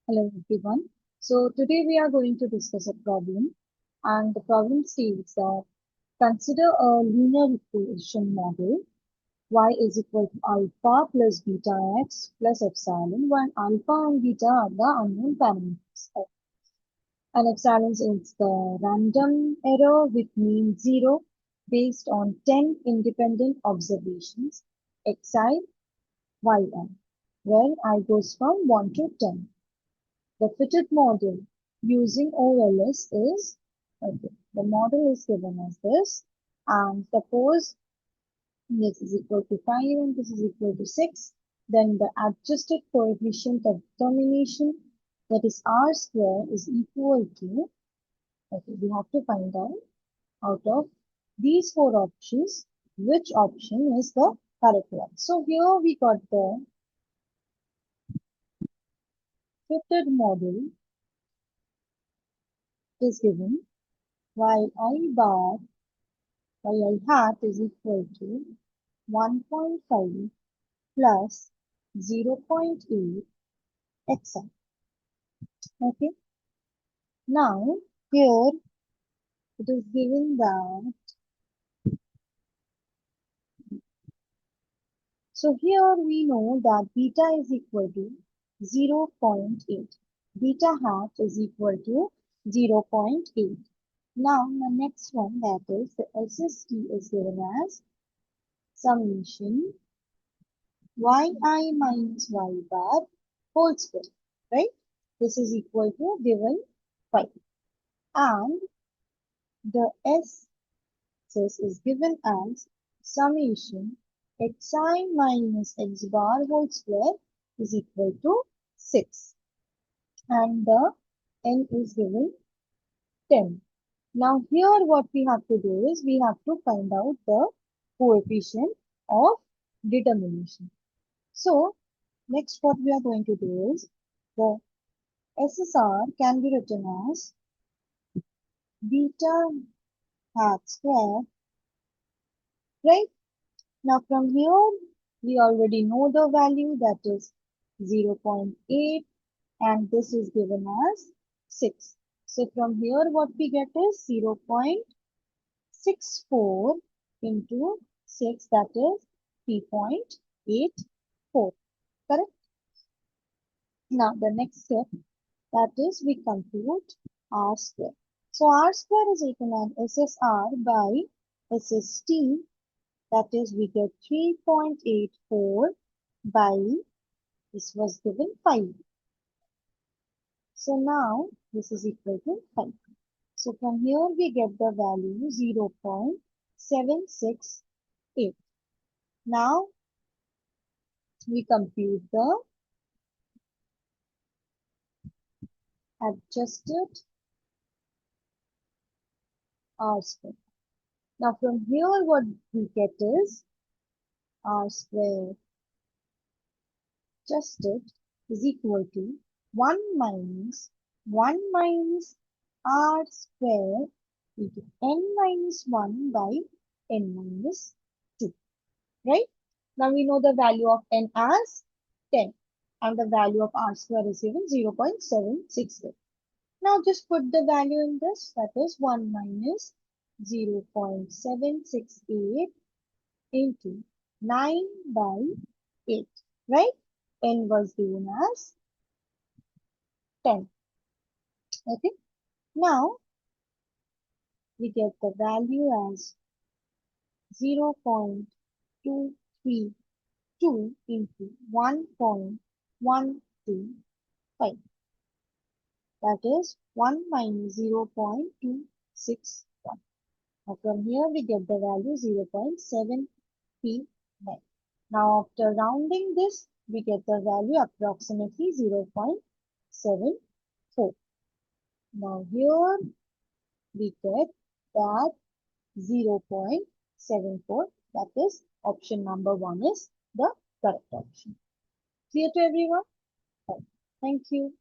Hello everyone. So today we are going to discuss a problem, and the problem states that consider a linear equation model y is equal to alpha plus beta x plus epsilon when alpha and beta are the unknown parameters. And epsilon is the random error with mean 0 based on 10 independent observations xi, yn, where I goes from 1 to 10. The fitted model using OLS is, okay, the model is given as this, and suppose this is equal to 5 and this is equal to 6, then the adjusted coefficient of determination, that is R square, is equal to, okay, we have to find out of these four options, which option is the correct one. So here we got the fitted model is given while I bar y hat is equal to 1.5 plus 0.8 xi. Okay. Now, here it is given that, so here we know that beta is equal to 0.8. Beta hat is equal to 0.8. Now, the next one, that is the SST, is given as summation yi minus y bar whole square, right? This is equal to given 5. And the S is given as summation xi minus x bar whole square is equal to 6. And the n is given 10. Now here what we have to do is we have to find out the coefficient of determination. So next what we are going to do is the SSR can be written as beta hat square, right? Now from here, we already know the value, that is 0.8, and this is given as 6. So from here, what we get is 0.64 into 6, that is 3.84, correct? Now the next step, that is we compute R square. So R square is equal to SSR by SST, that is we get 3.84 by, this was given 5. So now this is equal to 5. So from here we get the value 0.768. Now we compute the adjusted R square. Now from here what we get is R square adjusted is equal to 1 minus R square into n minus 1 by n minus 2, right? Now we know the value of n as 10 and the value of R square is given 0.768. Now just put the value in this, that is 1 minus 0.768 into 9 by 8, right? N was given as 10. Okay. Now we get the value as 0.232 into 1.125. That is 1 minus 0.261. Now from here we get the value 0.739. Now after rounding this, we get the value approximately 0.74. Now here we get that 0.74, that is option number 1 is the correct option. Clear to everyone? Thank you.